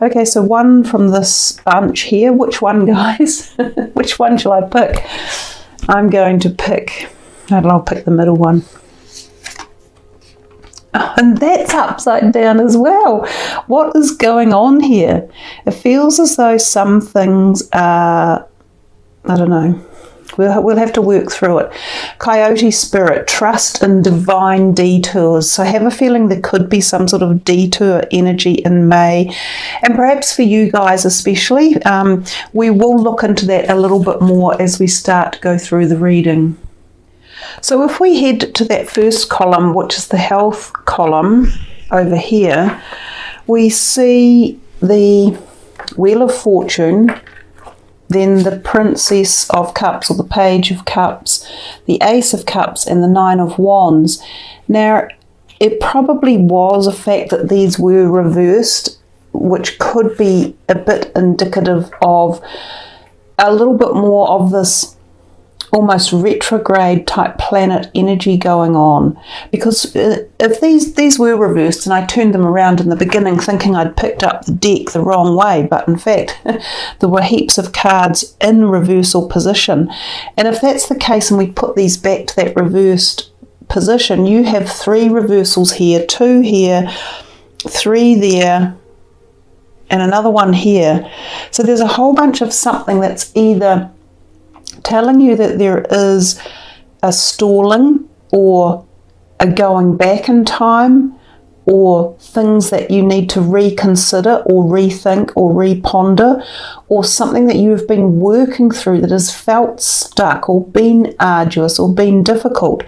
Okay, so one from this bunch here. Which one, guys? Which one shall I pick? I'm going to pick, I'll pick the middle one. Oh, and that's upside down as well. What is going on here? It feels as though some things are, I don't know, we'll have to work through it. Coyote spirit, trust in divine detours. So I have a feeling there could be some sort of detour energy in May. And perhaps for you guys especially, we will look into that a little bit more as we start to go through the reading. So if we head to that first column, which is the health column over here, we see the Wheel of Fortune, then the Princess of Cups or the Page of Cups, the Ace of Cups and the Nine of Wands. Now, it probably was a fact that these were reversed, which could be a bit indicative of a little bit more of this almost retrograde type planet energy going on, because if these were reversed, and I turned them around in the beginning thinking I'd picked up the deck the wrong way, but in fact there were heaps of cards in reversal position, and if that's the case and we put these back to that reversed position, you have 3 reversals here, 2 here, 3 there, and another one here. So there's a whole bunch of something that's either telling you that there is a stalling or a going back in time, or things that you need to reconsider or rethink or reponder, or something that you've been working through that has felt stuck or been arduous or been difficult.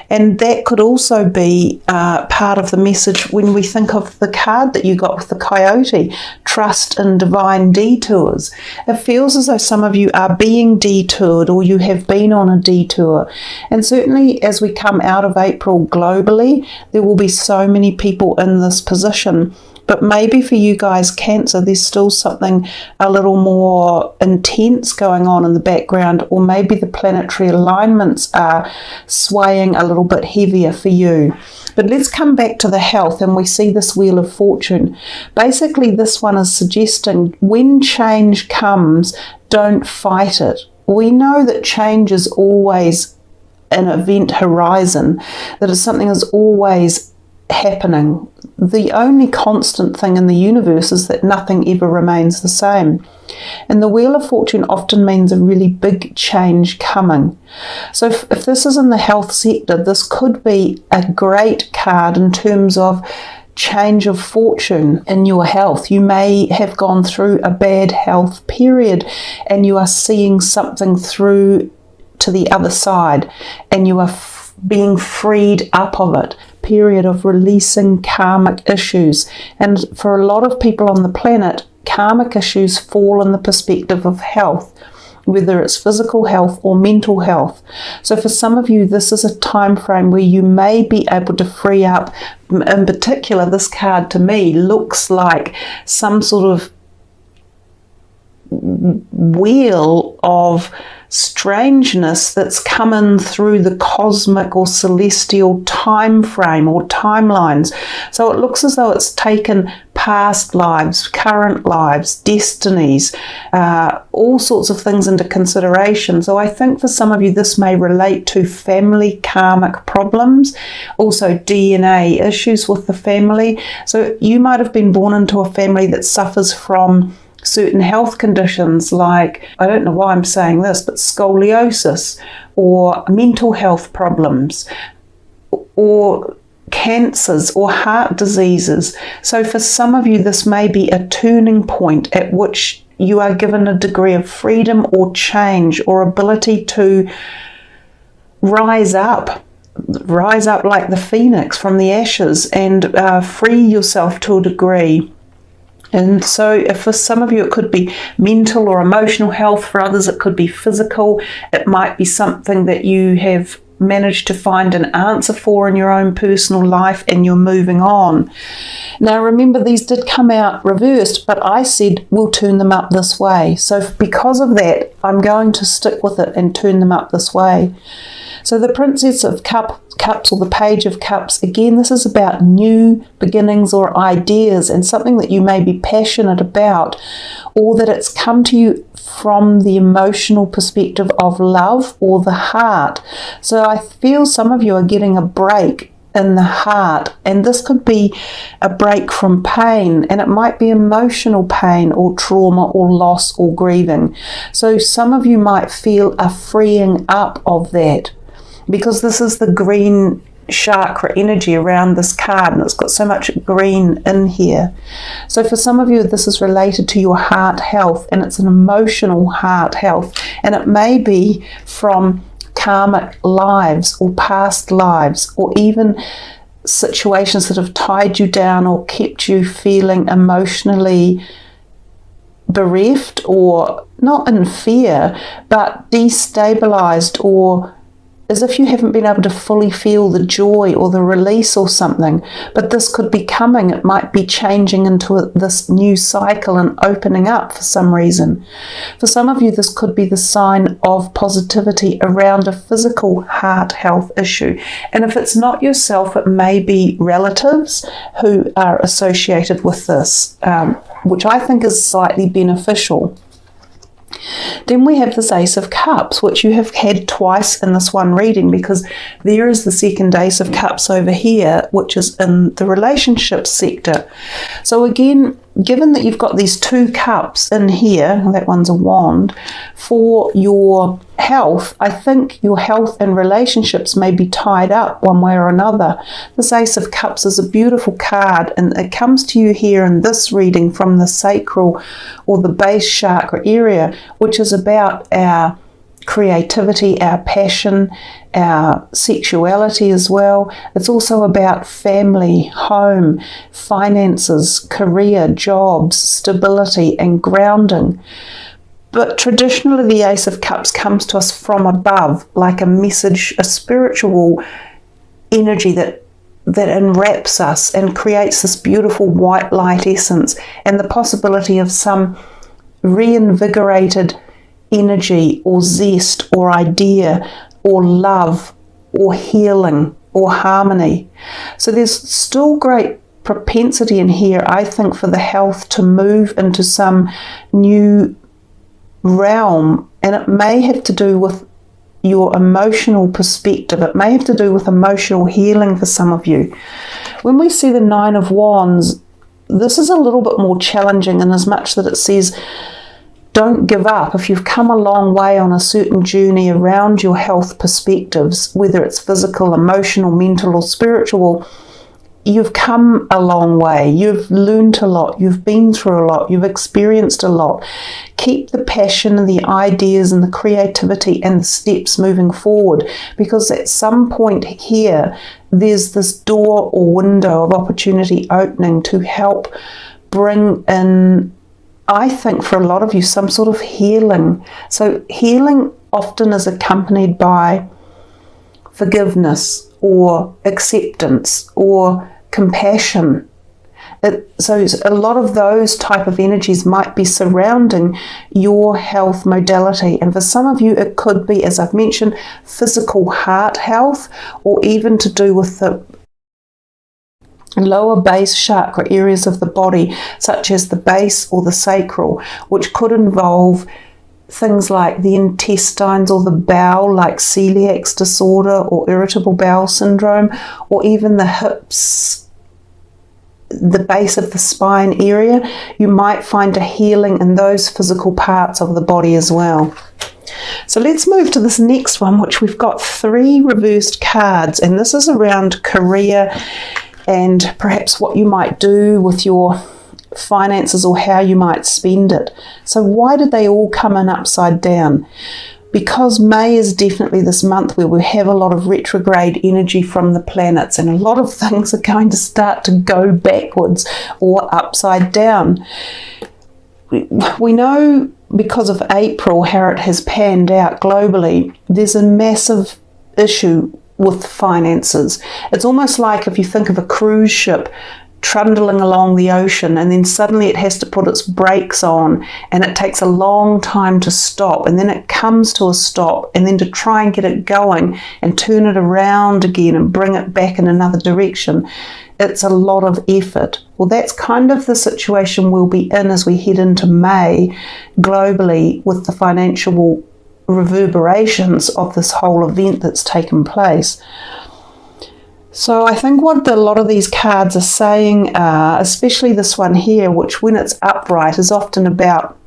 And that could also be part of the message when we think of the card that you got with the coyote, trust in divine detours. It feels as though some of you are being detoured, or you have been on a detour. And certainly as we come out of April globally, there will be so many people in this position. But maybe for you guys, Cancer, there's still something a little more intense going on in the background, or maybe the planetary alignments are swaying a little bit heavier for you. But let's come back to the health, and we see this Wheel of Fortune. Basically, this one is suggesting when change comes, don't fight it. We know that change is always an event horizon, that is something is always happening. The only constant thing in the universe is that nothing ever remains the same. And the Wheel of Fortune often means a really big change coming. So if this is in the health sector, this could be a great card in terms of change of fortune in your health. You may have gone through a bad health period and you are seeing something through to the other side, and you are being freed up of it. Period of releasing karmic issues. And for a lot of people on the planet, karmic issues fall in the perspective of health, whether it's physical health or mental health. So for some of you, this is a time frame where you may be able to free up. In particular, this card to me looks like some sort of wheel of strangeness that's coming through the cosmic or celestial time frame or timelines. So it looks as though it's taken past lives, current lives, destinies, all sorts of things into consideration. So I think for some of you this may relate to family karmic problems, also DNA issues with the family. So you might have been born into a family that suffers from certain health conditions like, I don't know why I'm saying this, but scoliosis, or mental health problems, or cancers, or heart diseases. So for some of you, this may be a turning point at which you are given a degree of freedom or change or ability to rise up like the phoenix from the ashes and free yourself to a degree. And so if for some of you it could be mental or emotional health, for others it could be physical. It might be something that you have managed to find an answer for in your own personal life and you're moving on. Now remember, these did come out reversed, but I said we'll turn them up this way. So because of that, I'm going to stick with it and turn them up this way. So the Princess of Cups or the Page of Cups, again, this is about new beginnings or ideas and something that you may be passionate about, or that it's come to you from the emotional perspective of love or the heart. So I feel some of you are getting a break in the heart, and this could be a break from pain, and it might be emotional pain or trauma or loss or grieving. So some of you might feel a freeing up of that, because this is the green chakra energy around this card, and it's got so much green in here. So for some of you, this is related to your heart health, and it's an emotional heart health, and it may be from karmic lives or past lives, or even situations that have tied you down or kept you feeling emotionally bereft, or not in fear, but destabilized, or as if you haven't been able to fully feel the joy or the release or something. But this could be coming. It might be changing into this new cycle and opening up for some reason. For some of you, this could be the sign of positivity around a physical heart health issue. And if it's not yourself, it may be relatives who are associated with this, which I think is slightly beneficial. Then we have this Ace of Cups, which you have had twice in this one reading, because there is the second Ace of Cups over here, which is in the relationship sector. So again, given that you've got these two cups in here, that one's a wand, for your health, I think your health and relationships may be tied up one way or another. This Ace of Cups is a beautiful card, and it comes to you here in this reading from the sacral or the base chakra area, which is about our creativity, our passion, our sexuality as well. It's also about family, home, finances, career, jobs, stability and grounding. But traditionally the Ace of Cups comes to us from above, like a message, a spiritual energy that enwraps us and creates this beautiful white light essence, and the possibility of some reinvigorated energy or zest or idea or love or healing or harmony. So there's still great propensity in here, I think, for the health to move into some new realm, and it may have to do with your emotional perspective. It may have to do with emotional healing for some of you. When we see the Nine of Wands, this is a little bit more challenging in as much that it says don't give up. If you've come a long way on a certain journey around your health perspectives, whether it's physical, emotional, mental or spiritual, you've come a long way. You've learned a lot. You've been through a lot. You've experienced a lot. Keep the passion and the ideas and the creativity and the steps moving forward, because at some point here, there's this door or window of opportunity opening to help bring in, I think for a lot of you, some sort of healing. So healing often is accompanied by forgiveness or acceptance or compassion. So a lot of those type of energies might be surrounding your health modality. And for some of you, it could be, as I've mentioned, physical heart health, or even to do with the lower base chakra areas of the body, such as the base or the sacral, which could involve things like the intestines or the bowel, like celiac disorder or irritable bowel syndrome, or even the hips, the base of the spine area. You might find a healing in those physical parts of the body as well. So let's move to this next one, which we've got 3 reversed cards, and this is around career and perhaps what you might do with your finances or how you might spend it. So why did they all come in upside down? Because May is definitely this month where we have a lot of retrograde energy from the planets, and a lot of things are going to start to go backwards or upside down. We know because of April how it has panned out globally. There's a massive issue with finances. It's almost like if you think of a cruise ship trundling along the ocean, and then suddenly it has to put its brakes on, and it takes a long time to stop, and then it comes to a stop, and then to try and get it going and turn it around again and bring it back in another direction, it's a lot of effort. Well, that's kind of the situation we'll be in as we head into May globally, with the financial reverberations of this whole event that's taken place. So I think what a lot of these cards are saying, especially this one here, which when it's upright is often about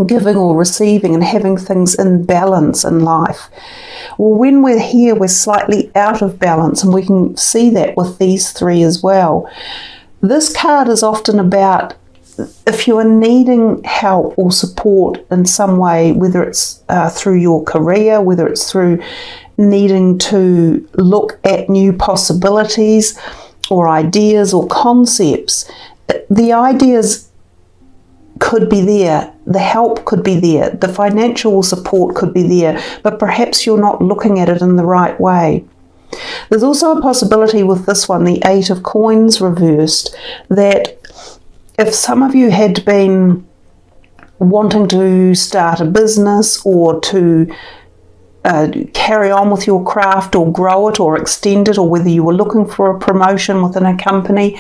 giving or receiving and having things in balance in life. Well, when we're here, we're slightly out of balance, and we can see that with these three as well. This card is often about if you are needing help or support in some way, whether it's through your career, whether it's through needing to look at new possibilities or ideas or concepts, the ideas could be there, the help could be there, the financial support could be there, but perhaps you're not looking at it in the right way. There's also a possibility with this one, the Eight of Coins reversed, that if some of you had been wanting to start a business or to carry on with your craft or grow it or extend it, or whether you were looking for a promotion within a company,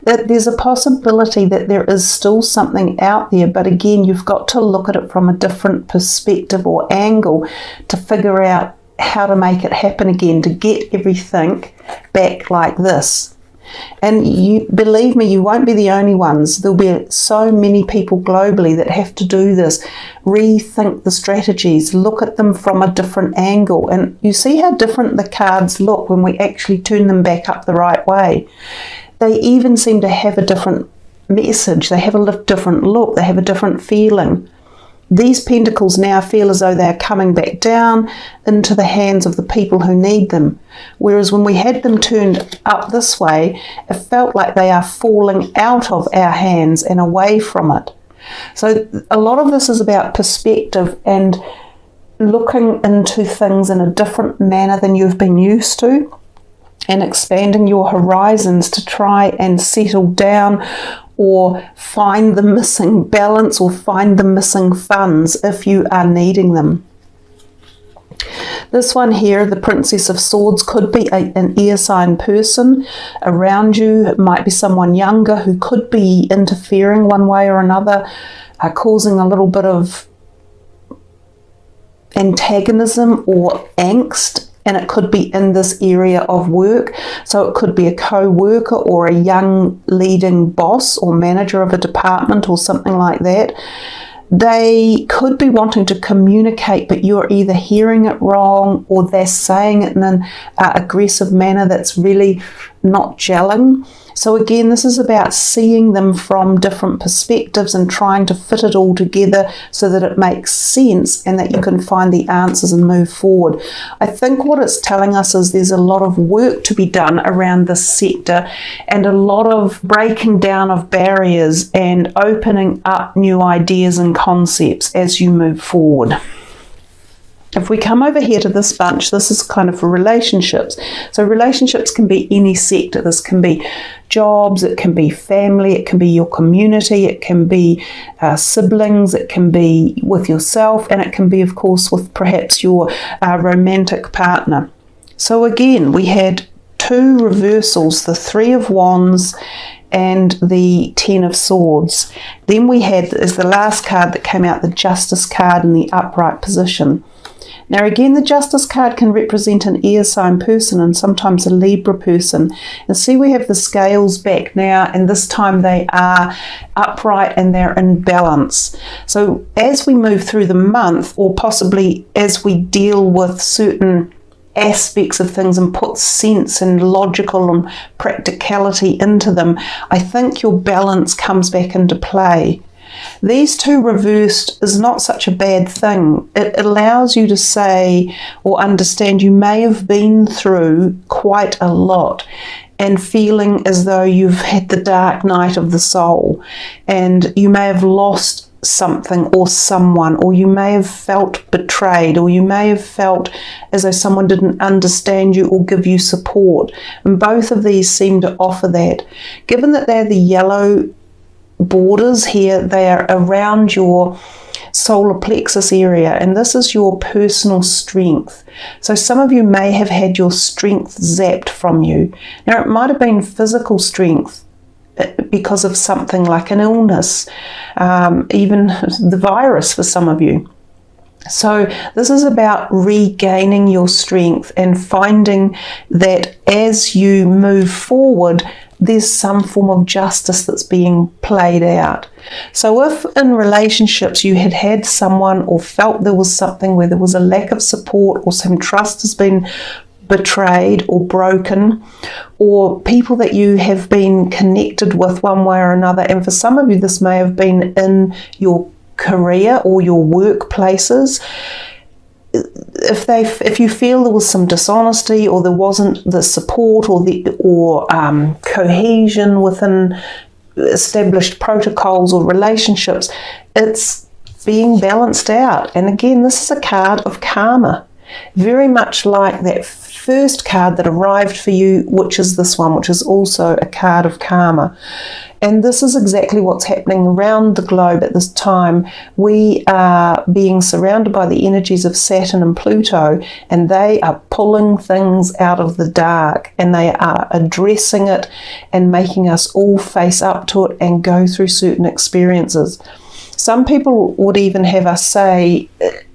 that there's a possibility that there is still something out there, but again, you've got to look at it from a different perspective or angle to figure out how to make it happen again, to get everything back like this. And you believe me, you won't be the only ones. There'll be so many people globally that have to do this, rethink the strategies, look at them from a different angle. And you see how different the cards look when we actually turn them back up the right way. They even seem to have a different message. They have a different look. They have a different feeling. These pentacles now feel as though they're coming back down into the hands of the people who need them. Whereas when we had them turned up this way, it felt like they are falling out of our hands and away from it. So a lot of this is about perspective and looking into things in a different manner than you've been used to, and expanding your horizons to try and settle down or find the missing balance or find the missing funds if you are needing them. This one here, the Princess of Swords, could be an air sign person around you. It might be someone younger who could be interfering one way or another, causing a little bit of antagonism or angst. And it could be in this area of work. So it could be a co-worker or a young leading boss or manager of a department or something like that. They could be wanting to communicate, but you're either hearing it wrong or they're saying it in an aggressive manner that's really not gelling. So again, this is about seeing them from different perspectives and trying to fit it all together so that it makes sense and that you can find the answers and move forward. I think what it's telling us is there's a lot of work to be done around this sector, and a lot of breaking down of barriers and opening up new ideas and concepts as you move forward. If we come over here to this bunch, this is kind of for relationships. So relationships can be any sector. This can be jobs, it can be family, it can be your community, it can be siblings, it can be with yourself, and it can be, of course, with perhaps your romantic partner. So again, we had two reversals, the Three of Wands and the Ten of Swords. Then we had, as the last card that came out, the Justice card in the upright position. Now again, the Justice card can represent an air sign person and sometimes a Libra person. And see, we have the scales back now, and this time they are upright and they're in balance. So as we move through the month, or possibly as we deal with certain aspects of things and put sense and logical and practicality into them, I think your balance comes back into play. These two reversed is not such a bad thing. It allows you to say or understand you may have been through quite a lot and feeling as though you've had the dark night of the soul, and you may have lost something or someone, or you may have felt betrayed, or you may have felt as though someone didn't understand you or give you support. And both of these seem to offer that. Given that they're the yellow borders here, they are around your solar plexus area, and this is your personal strength. So some of you may have had your strength zapped from you. Now, it might have been physical strength because of something like an illness, even the virus for some of you. So this is about regaining your strength and finding that as you move forward, there's some form of justice that's being played out. So if in relationships you had had someone or felt there was something where there was a lack of support, or some trust has been betrayed or broken, or people that you have been connected with one way or another, and for some of you this may have been in your career or your workplaces, if you feel there was some dishonesty, or there wasn't the support or cohesion within established protocols or relationships, it's being balanced out. And again, this is a card of karma, very much like that first card that arrived for you, which is this one, which is also a card of karma. And this is exactly what's happening around the globe at this time. We are being surrounded by the energies of Saturn and Pluto, and they are pulling things out of the dark, and they are addressing it and making us all face up to it and go through certain experiences. Some people would even have us say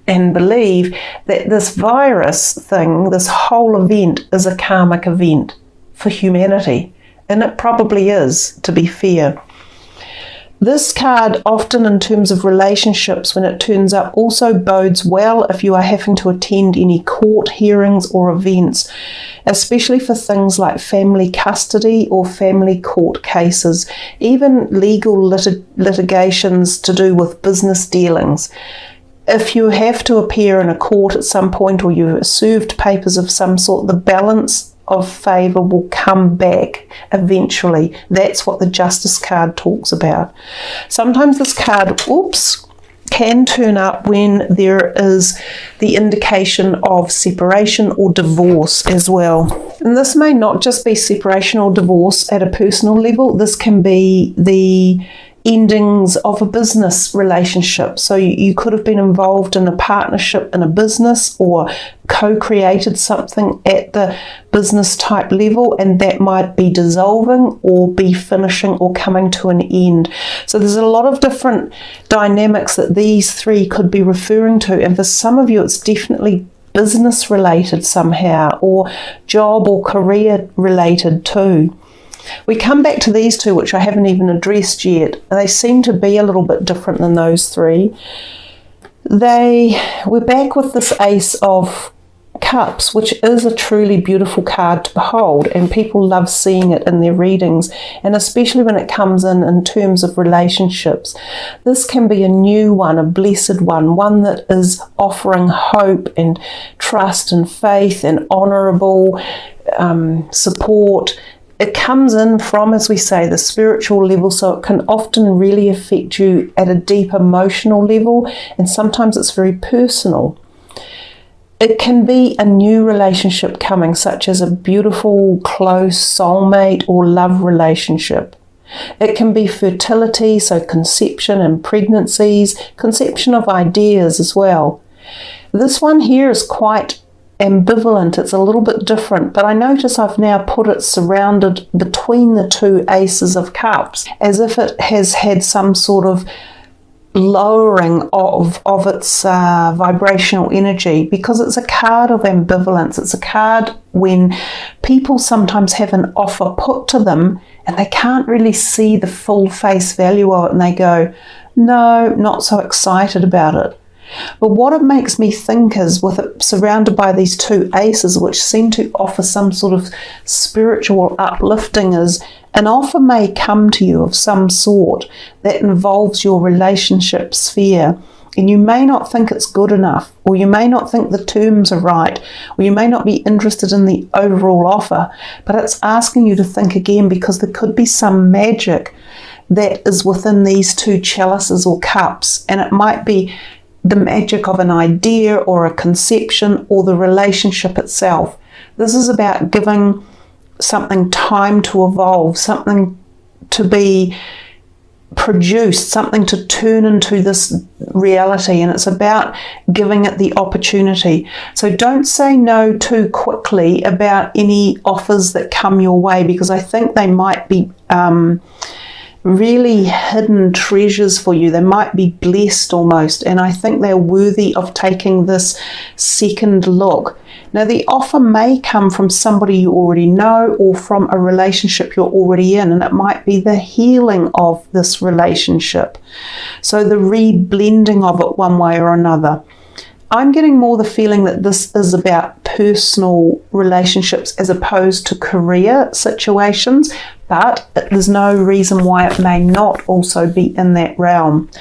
and believe that this virus thing, this whole event, is a karmic event for humanity. And it probably is, to be fair. This card, often in terms of relationships, when it turns up, also bodes well if you are having to attend any court hearings or events, especially for things like family custody or family court cases, even legal litigations to do with business dealings. If you have to appear in a court at some point, or you've served papers of some sort, the balance of favour will come back eventually. That's what the Justice card talks about. Sometimes this card, can turn up when there is the indication of separation or divorce as well. And this may not just be separation or divorce at a personal level. This can be the endings of a business relationship. So you could have been involved in a partnership in a business, or co-created something at the business type level, and that might be dissolving or be finishing or coming to an end. So there's a lot of different dynamics that these three could be referring to, and for some of you it's definitely business related somehow, or job or career related too. We come back to these two, which I haven't even addressed yet. They seem to be a little bit different than those three. We're back with this Ace of Cups, which is a truly beautiful card to behold, and people love seeing it in their readings, and especially when it comes in terms of relationships. This can be a new one, a blessed one that is offering hope and trust and faith and honourable support. It comes in from, as we say, the spiritual level, so it can often really affect you at a deep emotional level, and sometimes it's very personal. It can be a new relationship coming, such as a beautiful, close soulmate or love relationship. It can be fertility, so conception and pregnancies, conception of ideas as well. This one here is quite ambivalent. It's a little bit different, but I notice I've now put it surrounded between the two Aces of Cups, as if it has had some sort of lowering of its vibrational energy, because it's a card of ambivalence. It's a card when people sometimes have an offer put to them and they can't really see the full face value of it, and they go, no, not so excited about it. But what it makes me think is, with it surrounded by these two aces, which seem to offer some sort of spiritual uplifting, is an offer may come to you of some sort that involves your relationship sphere. And you may not think it's good enough, or you may not think the terms are right, or you may not be interested in the overall offer, but it's asking you to think again, because there could be some magic that is within these two chalices or cups. And it might be the magic of an idea or a conception or the relationship itself. This is about giving something time to evolve, something to be produced, something to turn into this reality, and it's about giving it the opportunity. So don't say no too quickly about any offers that come your way, because I think they might be really hidden treasures for you. They might be blessed almost, and I think they're worthy of taking this second look. Now, the offer may come from somebody you already know or from a relationship you're already in, and it might be the healing of this relationship. So the re-blending of it one way or another. I'm getting more the feeling that this is about personal relationships as opposed to career situations, but there's no reason why it may not also be in that realm.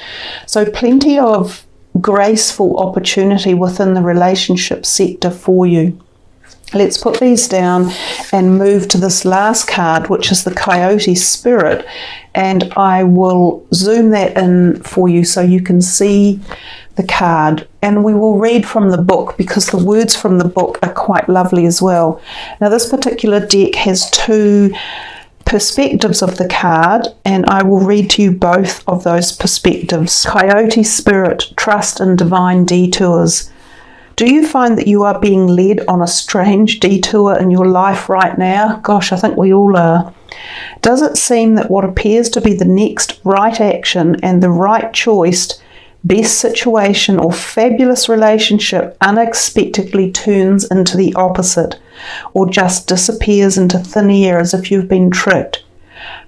So plenty of graceful opportunity within the relationship sector for you. Let's put these down and move to this last card, which is the Coyote Spirit, and I will zoom that in for you so you can see the card, and we will read from the book because the words from the book are quite lovely as well. Now, this particular deck has two perspectives of the card, and I will read to you both of those perspectives. Coyote Spirit, trust in divine detours. Do you find that you are being led on a strange detour in your life right now? Gosh, I think we all are. Does it seem that what appears to be the next right action and the right choice, best situation or fabulous relationship unexpectedly turns into the opposite, or just disappears into thin air as if you've been tricked?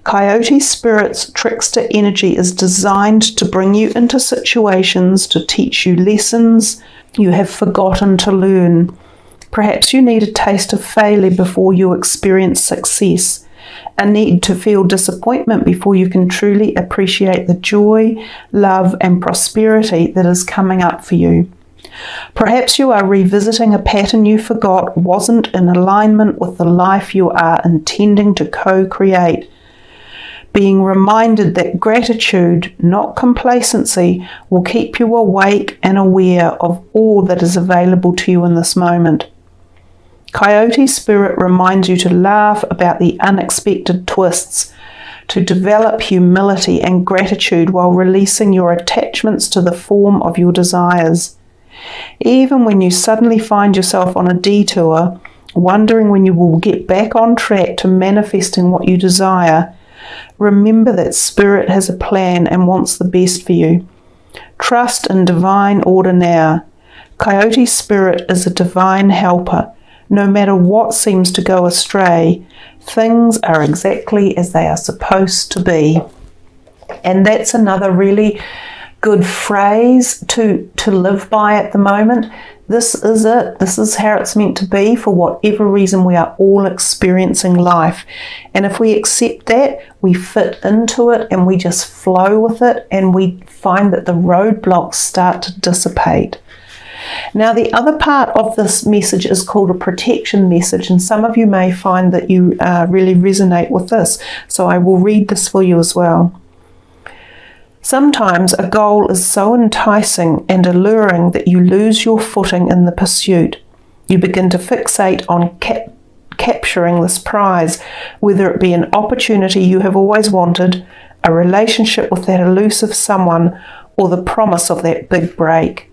Coyote Spirit's trickster energy is designed to bring you into situations to teach you lessons you have forgotten to learn. Perhaps you need a taste of failure before you experience success, a need to feel disappointment before you can truly appreciate the joy, love, and prosperity that is coming up for you. Perhaps you are revisiting a pattern you forgot wasn't in alignment with the life you are intending to co-create. Being reminded that gratitude, not complacency, will keep you awake and aware of all that is available to you in this moment. Coyote Spirit reminds you to laugh about the unexpected twists, to develop humility and gratitude while releasing your attachments to the form of your desires. Even when you suddenly find yourself on a detour, wondering when you will get back on track to manifesting what you desire, remember that Spirit has a plan and wants the best for you. Trust in divine order now. Coyote Spirit is a divine helper. No matter what seems to go astray, things are exactly as they are supposed to be. And that's another really good phrase to live by at the moment. This is it. This is how it's meant to be for whatever reason we are all experiencing life. And if we accept that, we fit into it and we just flow with it, and we find that the roadblocks start to dissipate. Now, the other part of this message is called a protection message, and some of you may find that you really resonate with this. So I will read this for you as well. Sometimes a goal is so enticing and alluring that you lose your footing in the pursuit. You begin to fixate on capturing this prize, whether it be an opportunity you have always wanted, a relationship with that elusive someone, or the promise of that big break.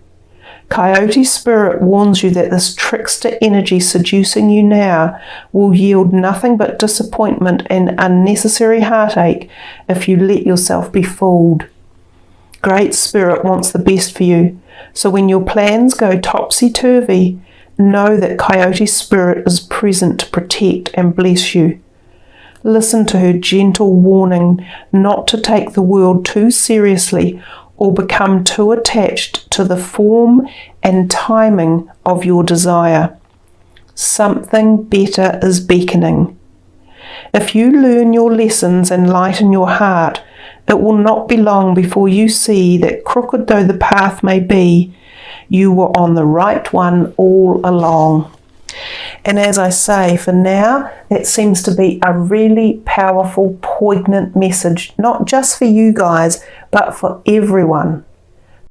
Coyote Spirit warns you that this trickster energy seducing you now will yield nothing but disappointment and unnecessary heartache if you let yourself be fooled. Great Spirit wants the best for you, so when your plans go topsy-turvy, know that Coyote Spirit is present to protect and bless you. Listen to her gentle warning not to take the world too seriously or become too attached to the form and timing of your desire. Something better is beckoning. If you learn your lessons and lighten your heart, it will not be long before you see that, crooked though the path may be, you were on the right one all along. And as I say, for now, that seems to be a really powerful, poignant message, not just for you guys, but for everyone.